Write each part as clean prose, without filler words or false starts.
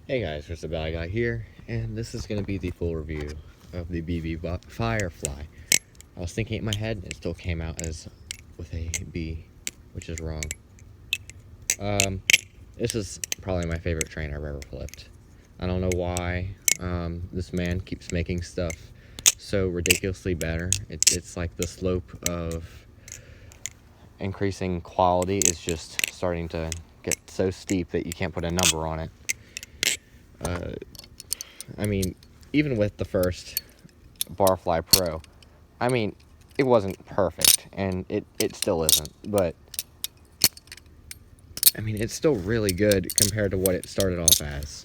Hey guys, Mr. Bad Guy here, and this is going to be the full review of the BBFirefly. I was thinking in my head, and it still came out as with a B, which is wrong. This is probably my favorite train I've ever flipped. I don't know why this man keeps making stuff so ridiculously better. It's like the slope of increasing quality is just starting to get so steep that you can't put a number on it. I mean, even with the first Barfly Pro, I mean, it wasn't perfect, and it still isn't, but, I mean, it's still really good compared to what it started off as.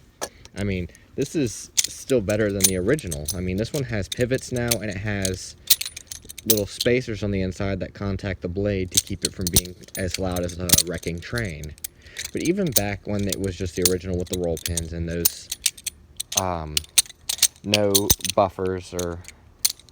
I mean, this is still better than the original. I mean, this one has pivots now, and it has little spacers on the inside that contact the blade to keep it from being as loud as a wrecking train. But even back when it was just the original with the roll pins and those no buffers or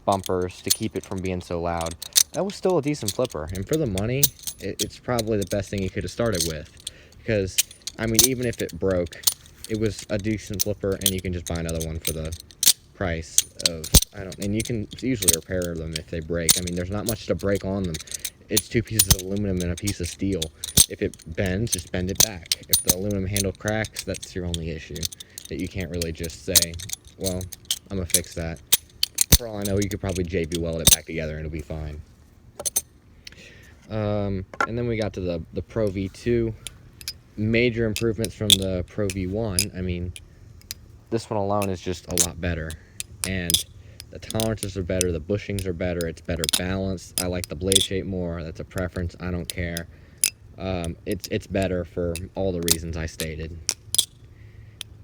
bumpers to keep it from being so loud, that was still a decent flipper. And for the money, it's probably the best thing you could have started with. Because, I mean, even if it broke, it was a decent flipper, and you can just buy another one for the price of, and you can usually repair them if they break. I mean, there's not much to break on them. It's 2 pieces of aluminum and a piece of steel. If it bends, just bend it back. If the aluminum handle cracks, that's your only issue. That you can't really just say, well, I'm gonna fix that. For all I know, you could probably JB weld it back together and it'll be fine. And then we got to the Pro V2. Major improvements from the Pro V1. I mean, this one alone is just a lot better. And the tolerances are better, the bushings are better, it's better balanced. I like the blade shape more. That's a preference. I don't care. It's better for all the reasons I stated.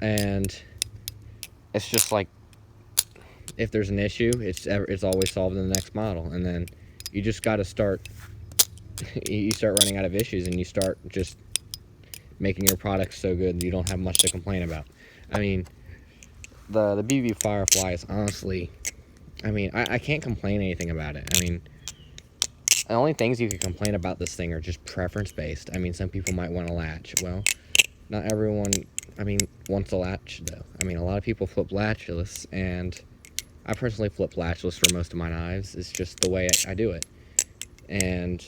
And it's just like, if there's an issue, it's always solved in the next model. And then you just got to start, you start running out of issues, and you start just making your products so good that you don't have much to complain about. I mean, the BBFirefly is honestly, I mean, I can't complain anything about it. I mean, the only things you can complain about this thing are just preference based. I mean, some people might want a latch. Well, not everyone, I mean, wants a latch though. I mean, a lot of people flip latchless, and I personally flip latchless for most of my knives. It's just the way I do it. And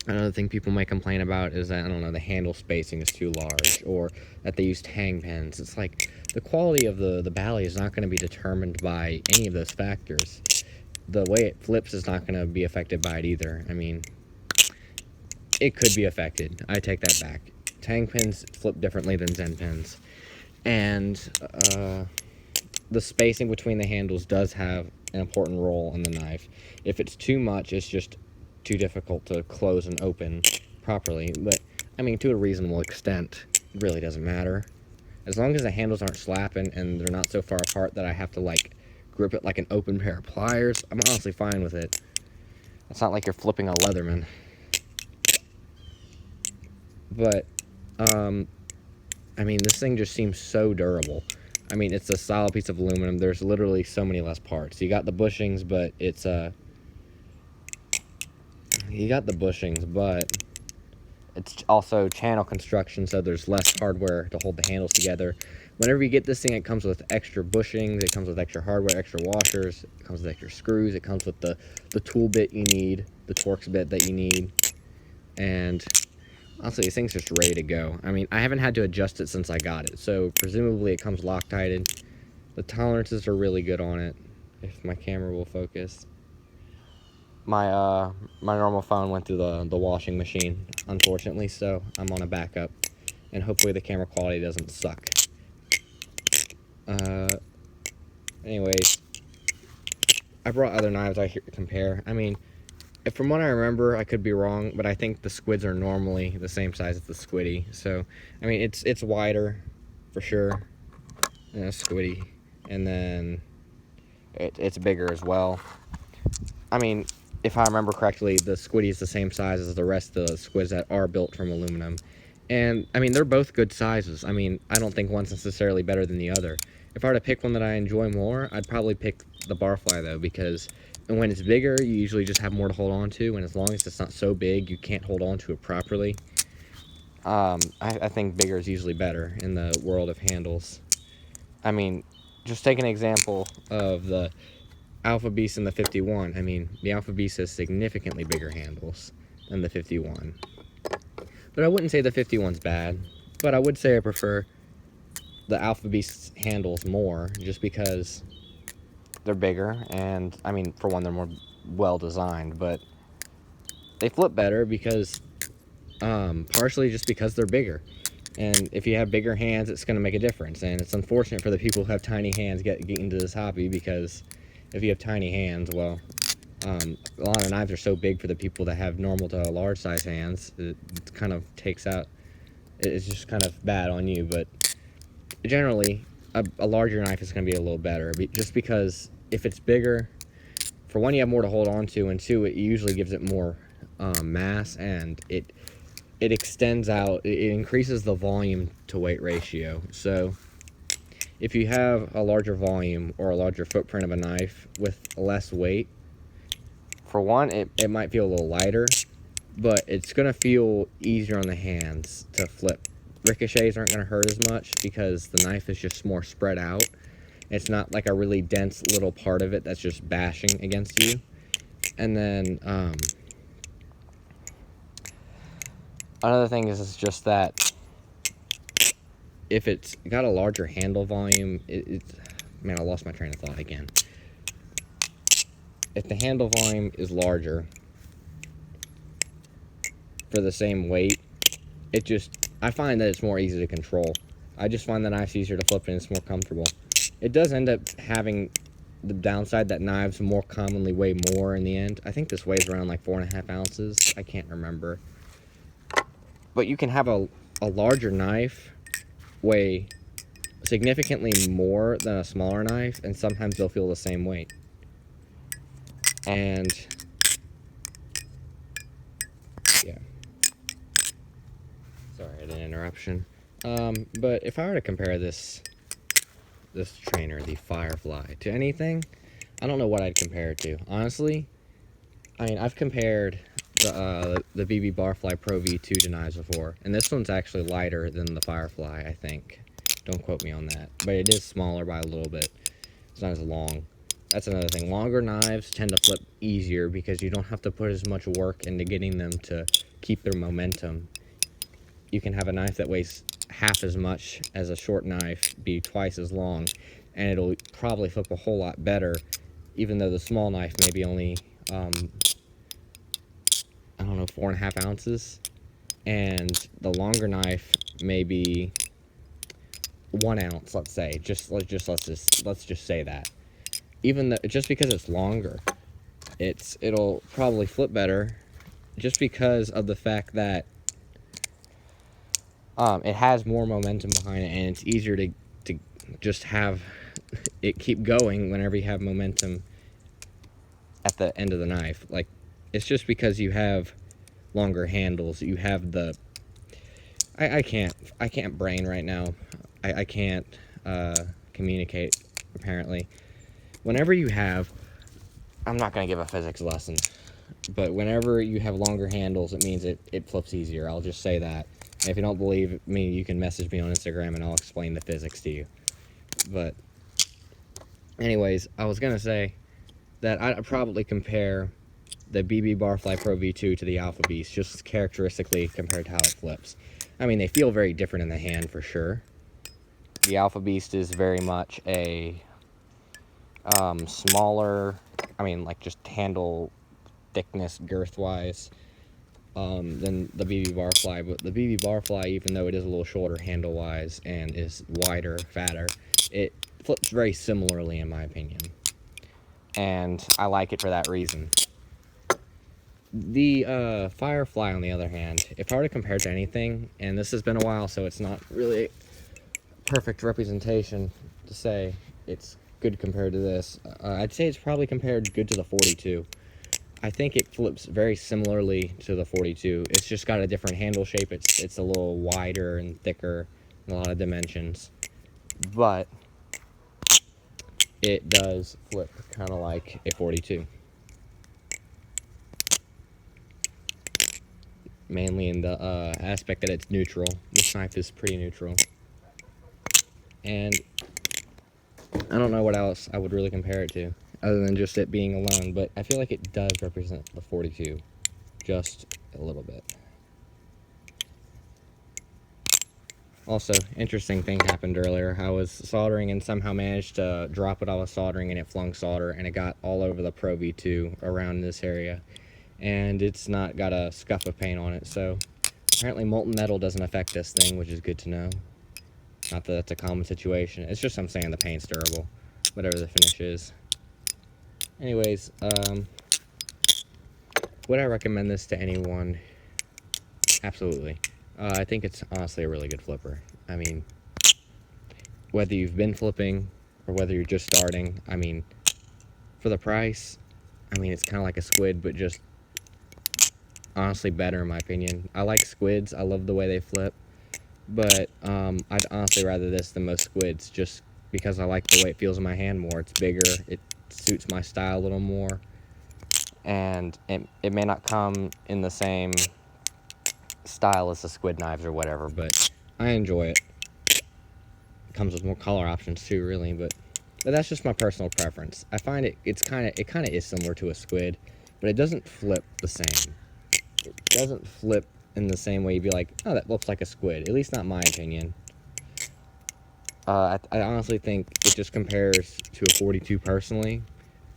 another thing people might complain about is that, I don't know, the handle spacing is too large, or that they used hang pins. It's like, the quality of the bally is not going to be determined by any of those factors. The way it flips is not going to be affected by it either. I mean, it could be affected. I take that back. Hang pins flip differently than Zen pins. And the spacing between the handles does have an important role in the knife. If it's too much, it's just too difficult to close and open properly. But, I mean, to a reasonable extent, it really doesn't matter. As long as the handles aren't slapping and they're not so far apart that I have to, like, grip it like an open pair of pliers, I'm honestly fine with it. It's not like you're flipping a Leatherman. But, I mean, this thing just seems so durable. I mean, it's a solid piece of aluminum. There's literally so many less parts. You got the bushings, but it's also channel construction, so there's less hardware to hold the handles together. Whenever you get this thing, it comes with extra bushings, it comes with extra hardware, extra washers, it comes with extra screws, it comes with the tool bit you need, the Torx bit that you need, and honestly, this thing's just ready to go. I mean, I haven't had to adjust it since I got it, so presumably it comes Loctited. The tolerances are really good on it, if my camera will focus. My normal phone went through the washing machine, unfortunately, so I'm on a backup, and hopefully the camera quality doesn't suck. Anyways, I brought other knives I compare. I mean, from what I remember, I could be wrong, but I think the squids are normally the same size as the squiddy. So, I mean, it's wider, for sure, than a squiddy, and then it's bigger as well. I mean, if I remember correctly, the squiddy is the same size as the rest of the squids that are built from aluminum. And, I mean, they're both good sizes. I mean, I don't think one's necessarily better than the other. If I were to pick one that I enjoy more, I'd probably pick the Barfly, though, because when it's bigger, you usually just have more to hold on to, and as long as it's not so big, you can't hold on to it properly. I think bigger is usually better in the world of handles. I mean, just take an example of the Alpha Beast and the 51. I mean, the Alpha Beast has significantly bigger handles than the 51. But I wouldn't say the 51's bad. But I would say I prefer the Alpha Beast's handles more, just because they're bigger. And, I mean, for one, they're more well designed. But they flip better because, partially just because they're bigger. And if you have bigger hands, it's going to make a difference. And it's unfortunate for the people who have tiny hands get into this hobby, because if you have tiny hands, well, a lot of knives are so big for the people that have normal to large size hands. It kind of takes out, it's just kind of bad on you. But generally, a larger knife is going to be a little better, just because if it's bigger, for one, you have more to hold on to, and two, it usually gives it more mass, and it extends out, it increases the volume to weight ratio. So if you have a larger volume or a larger footprint of a knife with less weight, for one, it might feel a little lighter, but it's going to feel easier on the hands to flip. Ricochets aren't going to hurt as much because the knife is just more spread out. It's not like a really dense little part of it that's just bashing against you. And then another thing is just that if it's got a larger handle volume, man, I lost my train of thought again. If the handle volume is larger for the same weight, I find that it's more easy to control. I just find the knife's easier to flip and it's more comfortable. It does end up having the downside that knives more commonly weigh more in the end. I think this weighs around like 4.5 ounces. I can't remember. But you can have a larger knife weigh significantly more than a smaller knife, and sometimes they'll feel the same weight. And yeah, sorry, I had an interruption. But if I were to compare this trainer, the Firefly, to anything, I don't know what I'd compare it to. Honestly, I mean, I've compared the BBFirefly Pro V2 to knives before, and this one's actually lighter than the Firefly, I think. Don't quote me on that, but it is smaller by a little bit. It's not as long. That's another thing. Longer knives tend to flip easier because you don't have to put as much work into getting them to keep their momentum. You can have a knife that weighs half as much as a short knife be twice as long, and it'll probably flip a whole lot better, even though the small knife may be only, I don't know, 4.5 ounces, and the longer knife may be 1 ounce, let's say. Let's just say that. Even though, just because it's longer, it'll probably flip better, just because of the fact that it has more momentum behind it, and it's easier to just have it keep going whenever you have momentum at the end of the knife. Like, it's just because you have longer handles. You have the I can't brain right now. I can't communicate, apparently. Whenever you have, I'm not going to give a physics lesson, but whenever you have longer handles, it means it flips easier. I'll just say that. And if you don't believe me, you can message me on Instagram and I'll explain the physics to you. But anyways, I was going to say that I'd probably compare the BBFirefly Pro V2 to the Alpha Beast, just characteristically compared to how it flips. I mean, they feel very different in the hand for sure. The Alpha Beast is very much a smaller, I mean, like just handle thickness, girth-wise, than the BBFirefly. But the BBFirefly, even though it is a little shorter handle-wise and is wider, fatter, it flips very similarly, in my opinion. And I like it for that reason. The Firefly, on the other hand, if I were to compare it to anything, and this has been a while, so it's not really a perfect representation to say it's good compared to this, I'd say it's probably compared good to the 42. I think it flips very similarly to the 42. It's just got a different handle shape. It's a little wider and thicker in a lot of dimensions, but it does flip kind of like a 42. mainly in the aspect that it's neutral. This knife is pretty neutral. And I don't know what else I would really compare it to, other than just it being alone, but I feel like it does represent the 42, just a little bit. Also, interesting thing happened earlier. I was soldering and somehow managed to drop what I was soldering, and it flung solder, and it got all over the Pro V2 around this area. And it's not got a scuff of paint on it, so apparently molten metal doesn't affect this thing, which is good to know. Not that that's a common situation. It's just I'm saying the paint's durable, whatever the finish is. Anyways, would I recommend this to anyone? Absolutely. I think it's honestly a really good flipper. I mean, whether you've been flipping or whether you're just starting, I mean, for the price, I mean, it's kind of like a squid, but just honestly better in my opinion. I like squids. I love the way they flip, but I'd honestly rather this than most squids, just because I like the way it feels in my hand more. It's bigger. It suits my style a little more, and it may not come in the same style as the squid knives or whatever, but I enjoy it. It comes with more color options too, really, but that's just my personal preference. I find it kind of is similar to a squid, but it doesn't flip the same. It doesn't flip in the same way you'd be like, oh, that looks like a squid. At least not my opinion. I honestly think it just compares to a 42 personally,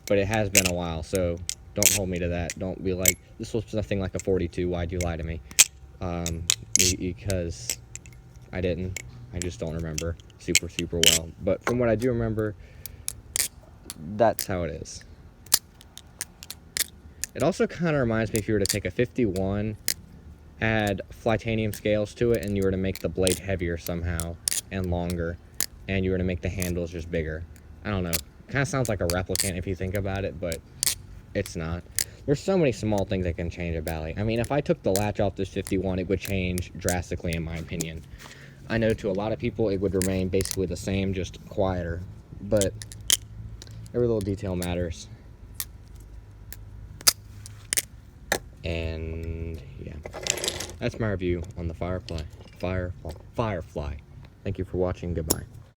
but it has been a while, so don't hold me to that. Don't be like, this looks nothing like a 42. Why'd you lie to me? Because I didn't. I just don't remember super well. But from what I do remember, that's how it is. It also kind of reminds me if you were to take a 51, add Flytanium scales to it, and you were to make the blade heavier somehow and longer, and you were to make the handles just bigger. I don't know. Kind of sounds like a replicant if you think about it, but it's not. There's so many small things that can change a Bally. I mean, if I took the latch off this 51, it would change drastically in my opinion. I know to a lot of people it would remain basically the same, just quieter, but every little detail matters. And yeah, that's my review on the Firefly. Thank you for watching. Goodbye.